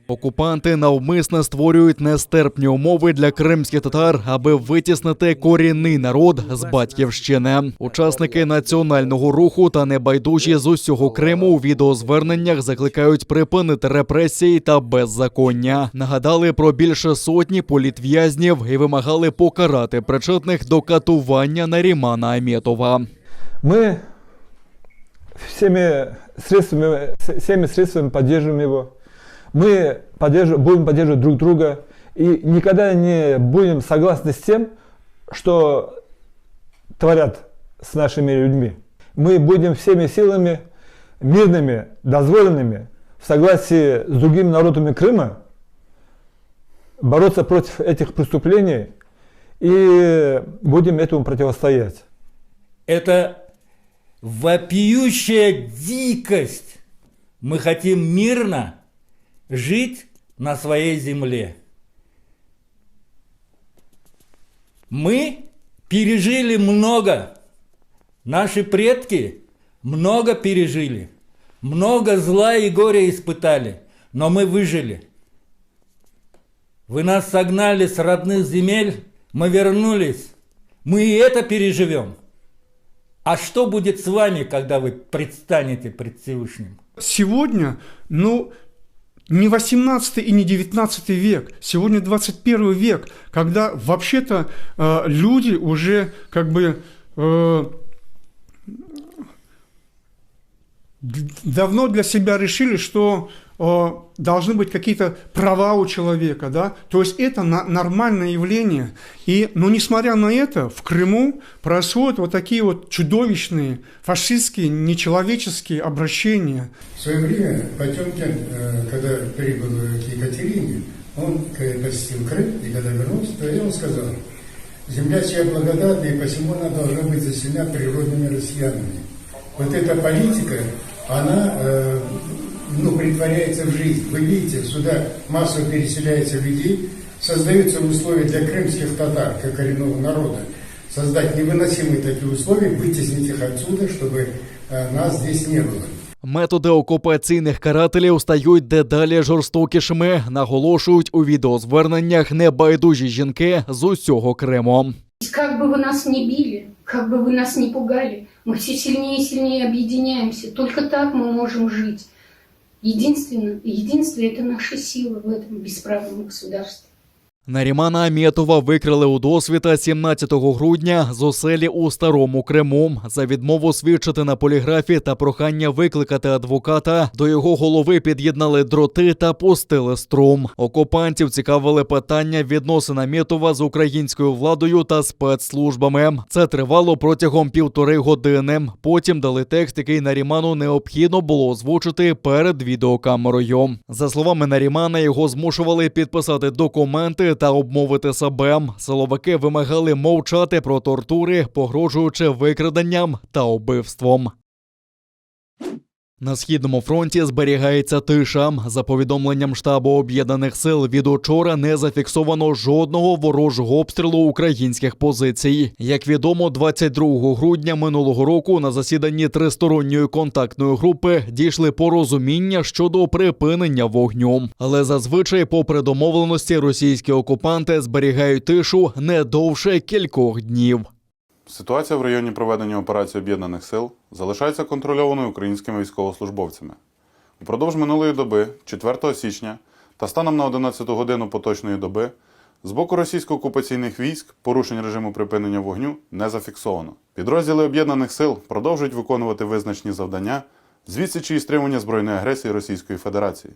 Окупанти навмисно створюють нестерпні умови для кримських татар, аби витіснити корінний народ з батьківщини. Учасники національного руху та небайдужі з усього Криму у відеозверненнях закликають припинити репресії та беззаконня. Нагадали про більше сотні політв'язнів і вимагали покарати причетних до катування Нарімана Аметова. Мы всеми средствами поддерживаем его. Мы будем поддерживать друг друга и никогда не будем согласны с тем, что творят с нашими людьми. Мы будем всеми силами мирными, дозволенными, в согласии с другими народами Крыма бороться против этих преступлений и будем этому противостоять. Это вопиющая дикость. Мы хотим мирно жить на своей земле. Мы пережили много. Наши предки много пережили. Много зла и горя испытали. Но мы выжили. Вы нас согнали с родных земель. Мы вернулись. Мы и это переживем. А что будет с вами, когда вы предстанете пред Всевышним? Сегодня, не 18 и не 19 век, сегодня 21 век, когда вообще-то люди уже давно для себя решили, что должны быть какие-то права у человека, да? То есть это нормальное явление. Но несмотря на это, в Крыму происходят вот такие вот чудовищные, фашистские, нечеловеческие обращения. В свое время Потемкин, когда прибыл к Екатерине, он посетил Крым, и когда вернулся, то он сказал: «Земля сия благодатная, и посему она должна быть заселена природными россиянами». Вот эта политика, она претворяется в жизнь. Вы видите, сюда массово переселяется людей, создаются условия для крымских татар, как коренного народа, создать невыносимые такие условия, вытеснить их отсюда, чтобы нас здесь не было. Методи окупаційних карателів стають дедалі жорстокішими, наголошують у відеозверненнях небайдужі жінки з усього Криму. Как бы вы нас не били, как бы вы нас не пугали, мы все сильнее и сильнее объединяемся. Только так мы можем жить. Единство – это наша сила в этом бесправном государстве. Нарімана Аметова викрили у досвіта 17 грудня з оселі у Старому Криму. За відмову свідчити на поліграфі та прохання викликати адвоката до його голови під'єднали дроти та пустили струм. Окупантів цікавили питання відносин Аметова з українською владою та спецслужбами. Це тривало протягом 1,5 години. Потім дали текст, який Наріману необхідно було озвучити перед відеокамерою. За словами Нарімана, його змушували підписати документи та обмовити себе. Силовики вимагали мовчати про тортури, погрожуючи викраденням та убивством. На Східному фронті зберігається тиша. За повідомленням штабу Об'єднаних сил, від учора не зафіксовано жодного ворожого обстрілу українських позицій. Як відомо, 22 грудня минулого року на засіданні тристоронньої контактної групи дійшли порозуміння щодо припинення вогню. Але зазвичай, попри домовленості, російські окупанти зберігають тишу не довше кількох днів. Ситуація в районі проведення операції Об'єднаних сил залишається контрольованою українськими військовослужбовцями. Упродовж минулої доби, 4 січня, та станом на 11 годину поточної доби, з боку російсько-окупаційних військ порушень режиму припинення вогню не зафіксовано. Підрозділи Об'єднаних сил продовжують виконувати визначені завдання з відсічі і стримування збройної агресії Російської Федерації.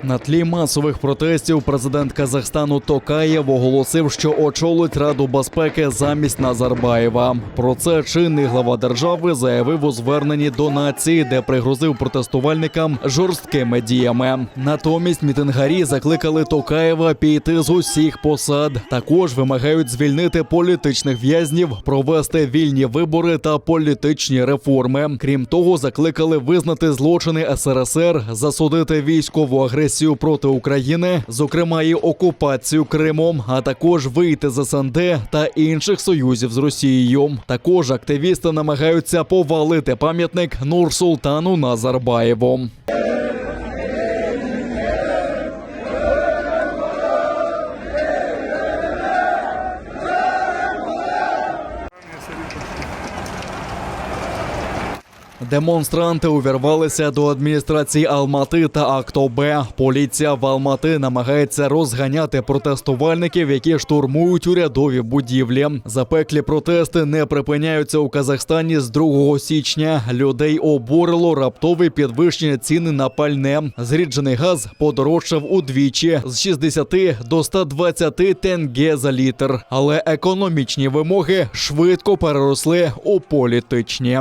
На тлі масових протестів президент Казахстану Токаєв оголосив, що очолить Раду безпеки замість Назарбаєва. Про це чинний глава держави заявив у зверненні до нації, де пригрозив протестувальникам жорсткими діями. Натомість мітингарі закликали Токаєва піти з усіх посад. Також вимагають звільнити політичних в'язнів, провести вільні вибори та політичні реформи. Крім того, закликали визнати злочини СРСР, засудити військову агресію проти України, зокрема і окупацію Криму, а також вийти з СНД та інших союзів з Росією. Також активісти намагаються повалити пам'ятник Нурсултану Назарбаєву. Демонстранти увірвалися до адміністрації Алмати та Актобе. Поліція в Алмати намагається розганяти протестувальників, які штурмують урядові будівлі. Запеклі протести не припиняються у Казахстані з 2 січня. Людей обурило раптове підвищення ціни на пальне. Зріджений газ подорожчав удвічі – з 60 до 120 тенге за літр. Але економічні вимоги швидко переросли у політичні.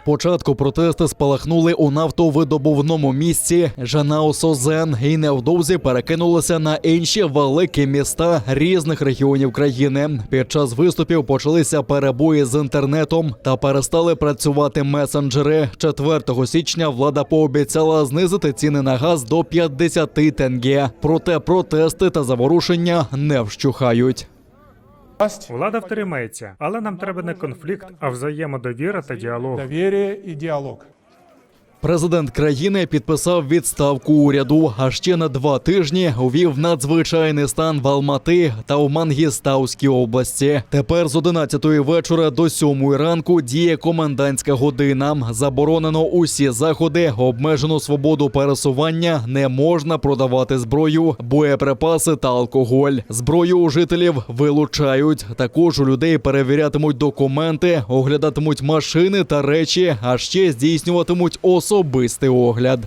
Спочатку протести спалахнули у нафтовидобувному місті Жанао-Созен і невдовзі перекинулися на інші великі міста різних регіонів країни. Під час виступів почалися перебої з інтернетом та перестали працювати месенджери. 4 січня влада пообіцяла знизити ціни на газ до 50 тенге. Проте протести та заворушення не вщухають. Влада втримається, але нам треба не конфлікт, а взаємодовіра та діалог. Доверие и диалог. Президент країни підписав відставку уряду, а ще на 2 тижні увів надзвичайний стан в Алмати та в Мангістауській області. Тепер з 11-ї вечора до 7-ї ранку діє комендантська година. Заборонено усі заходи, обмежено свободу пересування, не можна продавати зброю, боєприпаси та алкоголь. Зброю у жителів вилучають. Також у людей перевірятимуть документи, оглядатимуть машини та речі, а ще здійснюватимуть особистий огляд.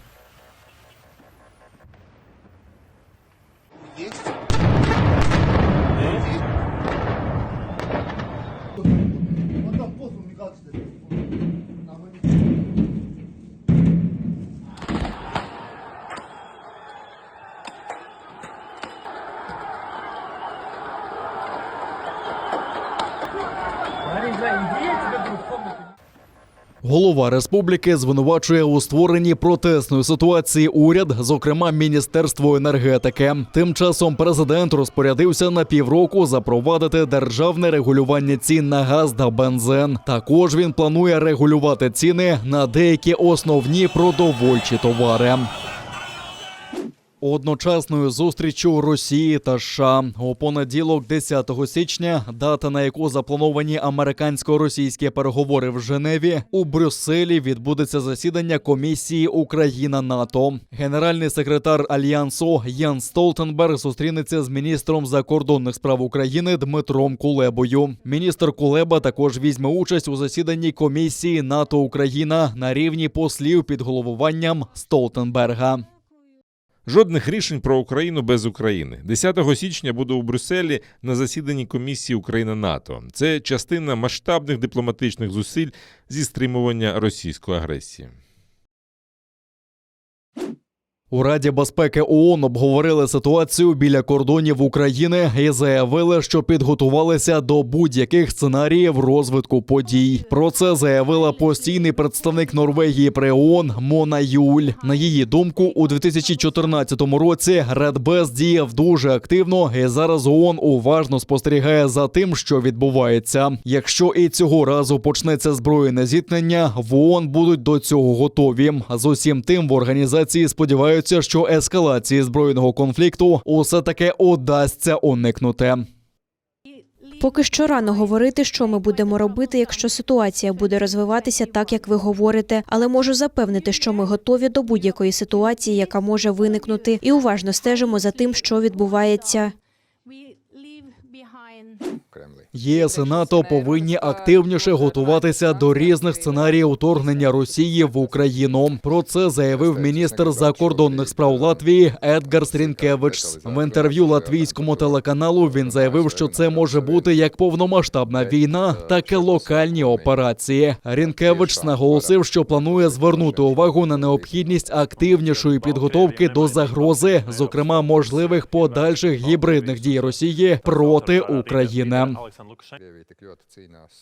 Голова республіки звинувачує у створенні протестної ситуації уряд, зокрема Міністерство енергетики. Тим часом президент розпорядився на півроку запровадити державне регулювання цін на газ та бензин. Також він планує регулювати ціни на деякі основні продовольчі товари. Одночасною зустрічю Росії та США. У понеділок, 10 січня, дата, на яку заплановані американсько-російські переговори в Женеві, у Брюсселі відбудеться засідання комісії Україна-НАТО. Генеральний секретар Альянсу Єнс Столтенберг зустрінеться з міністром закордонних справ України Дмитром Кулебою. Міністр Кулеба також візьме участь у засіданні комісії НАТО-Україна на рівні послів під головуванням Столтенберга. Жодних рішень про Україну без України. 10 січня буду у Брюсселі на засіданні комісії Україна-НАТО. Це частина масштабних дипломатичних зусиль зі стримування російської агресії. У Раді безпеки ООН обговорили ситуацію біля кордонів України і заявили, що підготувалися до будь-яких сценаріїв розвитку подій. Про це заявила постійний представник Норвегії при ООН Мона Юль. На її думку, у 2014 році Радбез діяв дуже активно і зараз ООН уважно спостерігає за тим, що відбувається. Якщо і цього разу почнеться збройне зіткнення, в ООН будуть до цього готові. З усім тим в організації сподіваються, що ескалації збройного конфлікту усе-таки удасться уникнути. Поки що рано говорити, що ми будемо робити, якщо ситуація буде розвиватися так, як ви говорите, але можу запевнити, що ми готові до будь-якої ситуації, яка може виникнути, і уважно стежимо за тим, що відбувається. ЄС і НАТО повинні активніше готуватися до різних сценаріїв вторгнення Росії в Україну. Про це заявив міністр закордонних справ Латвії Едгарс Рінкевичс. В інтерв'ю латвійському телеканалу він заявив, що це може бути як повномасштабна війна, так і локальні операції. Рінкевичс наголосив, що планує звернути увагу на необхідність активнішої підготовки до загрози, зокрема можливих подальших гібридних дій Росії проти України. країни.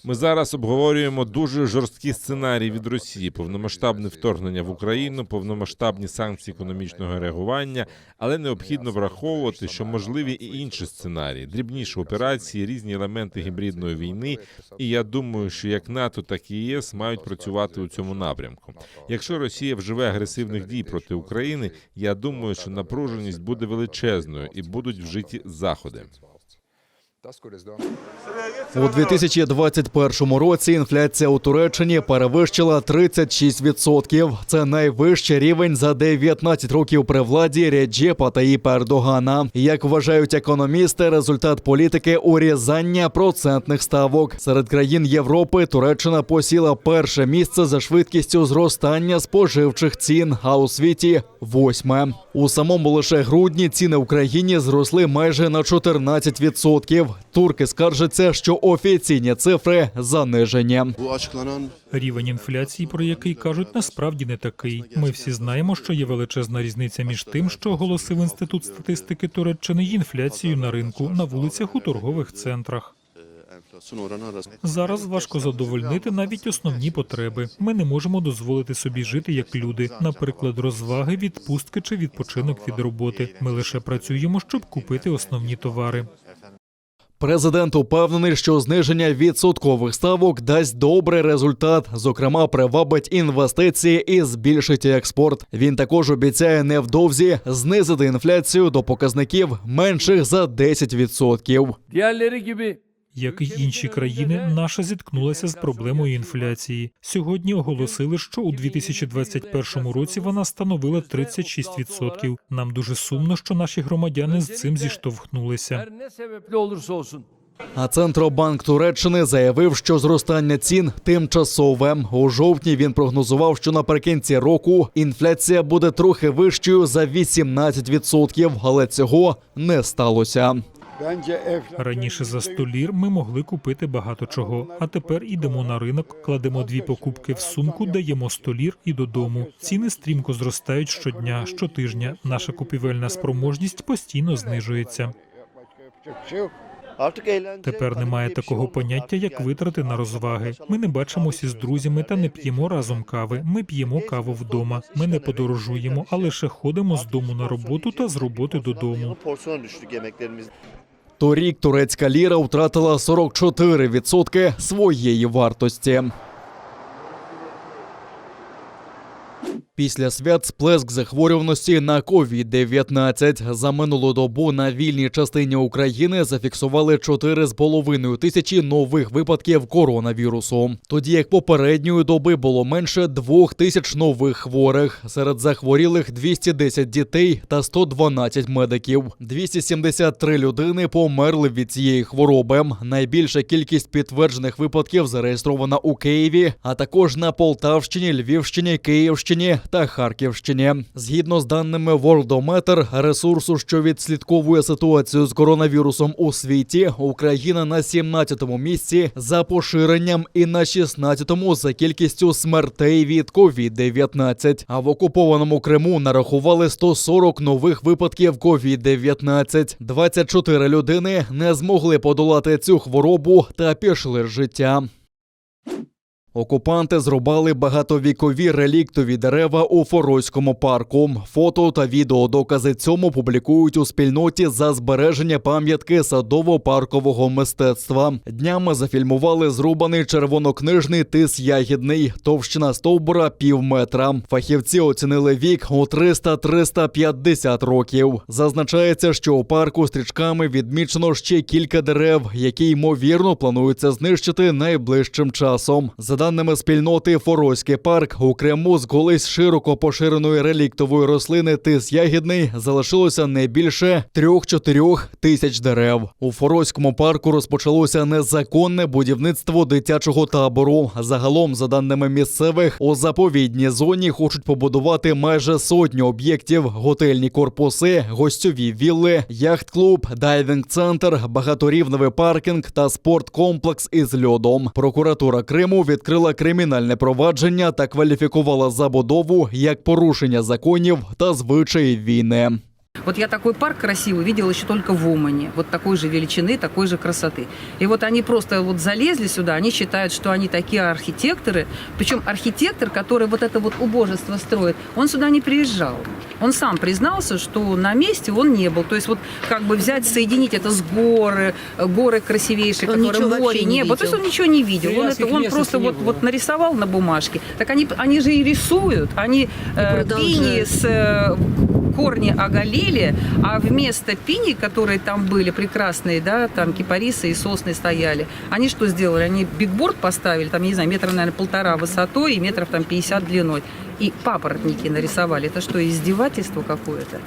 Ми зараз обговорюємо дуже жорсткі сценарії від Росії: повномасштабне вторгнення в Україну, повномасштабні санкції економічного реагування, але необхідно враховувати, що можливі і інші сценарії, дрібніші операції, різні елементи гібридної війни. І я думаю, що як НАТО, так і ЄС мають працювати у цьому напрямку. Якщо Росія вживе агресивних дій проти України, я думаю, що напруженість буде величезною і будуть вжиті заходи. У 2021 році інфляція у Туреччині перевищила 36%. Це найвищий рівень за 19 років при владі Реджепа Таїпа Ердогана. Як вважають економісти, результат політики урізання процентних ставок. Серед країн Європи Туреччина посіла перше місце за швидкістю зростання споживчих цін, а у світі – 8. У самому лише грудні ціни в країні зросли майже на 14%. Турки скаржаться, що офіційні цифри занижені. Рівень інфляції, про який кажуть, насправді не такий. Ми всі знаємо, що є величезна різниця між тим, що оголосив Інститут статистики Туреччини, і інфляцією на ринку, на вулицях у торгових центрах. Зараз важко задовольнити навіть основні потреби. Ми не можемо дозволити собі жити як люди, наприклад, розваги, відпустки чи відпочинок від роботи. Ми лише працюємо, щоб купити основні товари. Президент упевнений, що зниження відсоткових ставок дасть добрий результат, зокрема привабить інвестиції і збільшить експорт. Він також обіцяє невдовзі знизити інфляцію до показників менших за 10%. Як і інші країни, наша зіткнулася з проблемою інфляції. Сьогодні оголосили, що у 2021 році вона становила 36%. Нам дуже сумно, що наші громадяни з цим зіштовхнулися. А Центробанк Туреччини заявив, що зростання цін тимчасове. У жовтні він прогнозував, що наприкінці року інфляція буде трохи вищою за 18%, але цього не сталося. Раніше за 100 лір ми могли купити багато чого, а тепер ідемо на ринок, кладемо 2 покупки в сумку, даємо 100 лір і додому. Ціни стрімко зростають щодня, щотижня. Наша купівельна спроможність постійно знижується. Тепер немає такого поняття, як витрати на розваги. Ми не бачимося з друзями та не п'ємо разом кави. Ми п'ємо каву вдома. Ми не подорожуємо, а лише ходимо з дому на роботу та з роботи додому. Торік турецька ліра втратила 44% своєї вартості. Після свят сплеск захворюваності на COVID-19. За минулу добу на вільній частині України зафіксували 4,5 тисячі нових випадків коронавірусу. Тоді як попередньої доби було менше 2 тисяч нових хворих. Серед захворілих 210 дітей та 112 медиків. 273 людини померли від цієї хвороби. Найбільша кількість підтверджених випадків зареєстрована у Києві, а також на Полтавщині, Львівщині, Київщині та Харківщині. Згідно з даними Worldometer, ресурсу, що відслідковує ситуацію з коронавірусом у світі, Україна на 17-му місці за поширенням і на 16-му за кількістю смертей від COVID-19. А в окупованому Криму нарахували 140 нових випадків COVID-19. 24 людини не змогли подолати цю хворобу та пішли з життя. Окупанти зрубали багатовікові реліктові дерева у Форойському парку. Фото та відеодокази цьому публікують у спільноті за збереження пам'ятки садово-паркового мистецтва. Днями зафільмували зрубаний червонокнижний тис ягідний, товщина стовбура – пів метра. Фахівці оцінили вік у 300-350 років. Зазначається, що у парку стрічками відмічено ще кілька дерев, які, ймовірно, планується знищити найближчим часом. За даними спільноти Форойський парк, у Криму з колись широко поширеної реліктової рослини тис ягідний залишилося не більше 3-4 тисяч дерев. У Форойському парку розпочалося незаконне будівництво дитячого табору. Загалом, за даними місцевих, у заповідній зоні хочуть побудувати майже 100 об'єктів: готельні корпуси, гостьові вілли, яхт-клуб, дайвінг-центр, багаторівневий паркінг та спорткомплекс із льодом. Прокуратура Криму відкрила кримінальне провадження та кваліфікувала забудову як порушення законів та звичаїв війни. Вот я такой парк красивый видела еще только в Умане. Вот такой же величины, такой же красоты. И вот они просто вот залезли сюда, они считают, что они такие архитекторы. Причем архитектор, который вот это вот убожество строит, он сюда не приезжал. Он сам признался, что на месте он не был. То есть вот как бы взять, соединить это с горы красивейшие, Он которые ничего море, вообще не небо. То есть он ничего не видел. Он просто вот нарисовал на бумажке. Так они же и рисуют. Они пини с корни оголили, а вместо пиней, которые там были прекрасные, да, там кипарисы и сосны стояли, они что сделали? Они бигборд поставили, там, не знаю, метров, наверное, 1,5 высотой и метров там 50 длиной. И папоротники нарисовали. Это что, издевательство какое-то?